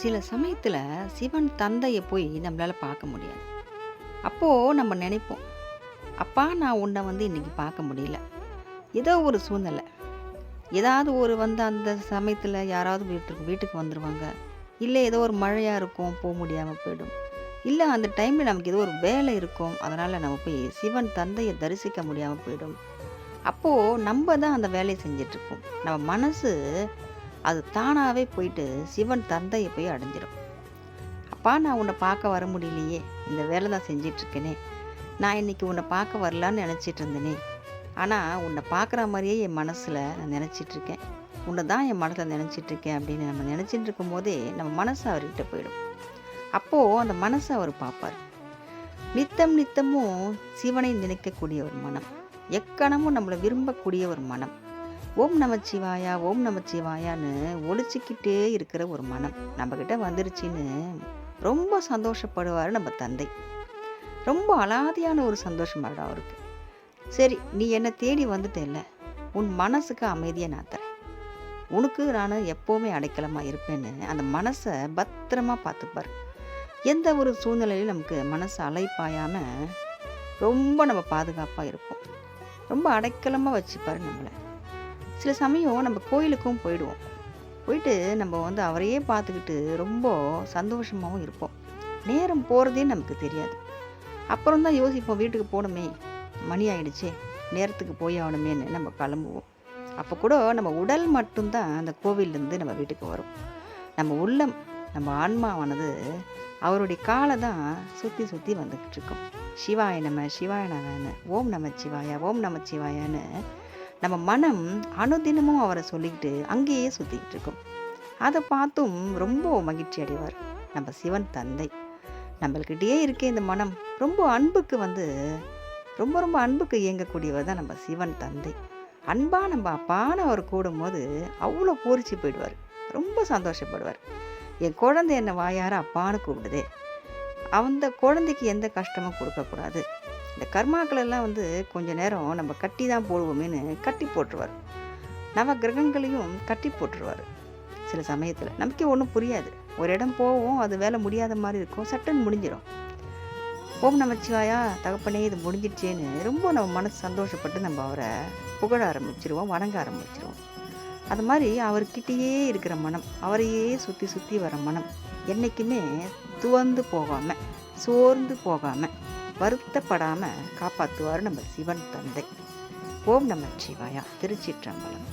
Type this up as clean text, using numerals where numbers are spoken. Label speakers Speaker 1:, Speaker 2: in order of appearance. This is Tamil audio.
Speaker 1: சில சமயத்துல சிவன் தந்தைய போய் நம்மளால பார்க்க முடியாது. அப்போ நம்ம நினைப்போம், "அப்பா நான் உன்ன இன்னைக்கு பார்க்க முடியல." ஏதோ ஒரு சூழ்நிலை. ஏதாவது ஒரு அந்த சமயத்துல யாராவது வீட்டுக்கு வீட்டுக்கு வந்துருவாங்க. இல்ல ஏதோ ஒரு மழையா இருக்கும், முடியாம போயிடும். இல்ல அந்த டைம்ல நமக்கு ஏதோ ஒரு வேலை இருக்கும். அதனால நம்ம போய் சிவன் தந்தைய தரிசிக்க முடியாம போயிடும். அப்போ நம்ப தான் அந்த வேலைய செஞ்சுட்ருப்போம். நம்ம மனசு அது தானாவே போயிட்டு சிவன் தந்தைய போய் அடைஞ்சிரும். "அப்பா நான் உன்ன பார்க்க வர முடியலையே! இந்த வேலை தான் செஞ்சிட்ருக்கேனே! நான் இன்னைக்கு உன்ன பார்க்க வரலான்னு நெனச்சிட்டு இருந்தேனே! ஆனா உன்ன பார்க்குற மாரியே என் மனசுல நான் நெனச்சிட்ருக்கேன். உன்ன தான் என் மனசுல நெனச்சிட்ருக்கேன்." அப்படின்னு நம்ம நெனச்சிட்டு இருக்கும்போதே நம்ம மனசு அவர்கிட்ட போயிடும். அப்போ அந்த மனச அவர் பார்ப்பாரு. நித்தம் நித்தமும் சிவனை நினைக்கக்கூடிய ஒரு மனம். எக்கணமும் நம்மள விரும்பக்கூடிய ஒரு மனம். ஓம் நமச்சிவாயா, ஓம் நமச்சிவாயான்னு ஒலிச்சுக்கிட்டே இருக்கிற ஒரு மனம் நம்மகிட்ட வந்துருச்சுன்னு ரொம்ப சந்தோஷப்படுவாரு நம்ம தந்தை. ரொம்ப அலாதியான ஒரு சந்தோஷம் ஆயிடும் அவருக்கு. "சரி, நீ என்ன தேடி வந்துட்டேல்ல, உன் மனசுக்கு அமைதிய நான் தரேன். உனக்கு நானு எப்பவுமே அடைக்கலமா இருப்பேன்னு" அந்த மனச பத்திரமா பார்த்துப்பாரு. எந்த ஒரு சூழ்நிலையிலும் நமக்கு மனசு அலைப்பாயாம ரொம்ப நம்ம பாதுகாப்பா இருப்போம். ரொம்ப அடைக்கலமா வச்சுப்பாரு நம்மள. சில சமயம் நம்ம கோயிலுக்கும் போயிடுவோம். போயிட்டு நம்ம அவரையே பார்த்துக்கிட்டு ரொம்ப சந்தோஷமாவும் இருப்போம். நேரம் போறதே நமக்கு தெரியாது. அப்புறம் தான் யோசிப்போம், வீட்டுக்கு போணுமே, மணி ஆயிடுச்சே, நேரத்துக்கு போய் ஆகணுமேன்னு நம்ம கிளம்புவோம். அப்போ கூட நம்ம உடல் மட்டும்தான் அந்த கோவில்லேருந்து நம்ம வீட்டுக்கு வரும். நம்ம உள்ளம், நம்ம ஆன்மாவானது அவருடைய காலை தான் சுற்றி சுற்றி வந்துக்கிட்டு இருக்கும். சிவாய நம சிவாய நமன்னு, ஓம் நமச்சிவாயா ஓம் நமச்சிவாயான்னு நம்ம மனம் அனுதினமும் அவரை சொல்லிக்கிட்டு அங்கேயே சுற்றிக்கிட்டு இருக்கும். அதை பார்த்தும் ரொம்ப மகிழ்ச்சி அடைவார் நம்ம சிவன் தந்தை. நம்மள்கிட்டயே இருக்கே இந்த மனம் ரொம்ப அன்புக்கு ரொம்ப ரொம்ப அன்புக்கு இயங்கக்கூடியவர் தான் நம்ம சிவன் தந்தை. அன்பா நம்ம அப்பான்னு அவர் கூடும்போது அவ்வளோ பூரிச்சு போயிடுவார். ரொம்ப சந்தோஷப்படுவார். என் குழந்தை என்னை வாயார அப்பான்னு கூப்பிடுதே, அந்த குழந்தைக்கு எந்த கஷ்டமும் கொடுக்கக்கூடாது. இந்த கர்மாக்கள் எல்லாம் கொஞ்ச நேரம் நம்ம கட்டி தான் போடுவோமேன்னு கட்டி போட்டுருவார். நவ கிரகங்களையும் கட்டி போட்டுருவார். சில சமயத்தில் நமக்கே ஒன்றும் புரியாது. ஒரு இடம் போவோம், அது வேலை முடியாத மாதிரி இருக்கும், சட்டுன்னு முடிஞ்சிடும். ஓம் நமச்சிவாயா தகப்பனே இது முடிஞ்சிடுச்சேன்னு ரொம்ப நம்ம மனசு சந்தோஷப்பட்டு நம்ம அவரை புகழ ஆரம்பிச்சிருவோம், வணங்க ஆரம்பிச்சிருவோம். அது மாதிரி அவர்கிட்டயே இருக்கிற மனம், அவரையே சுற்றி சுற்றி வர மனம் என்றைக்குமே துவந்து போகாமல், சோர்ந்து போகாமல், வருத்தப்படாமல் காப்பாற்றுவார் நம்ம சிவன் தந்தை. ஓம் நமச்சிவாயா. திருச்சிற்றம்பலம்.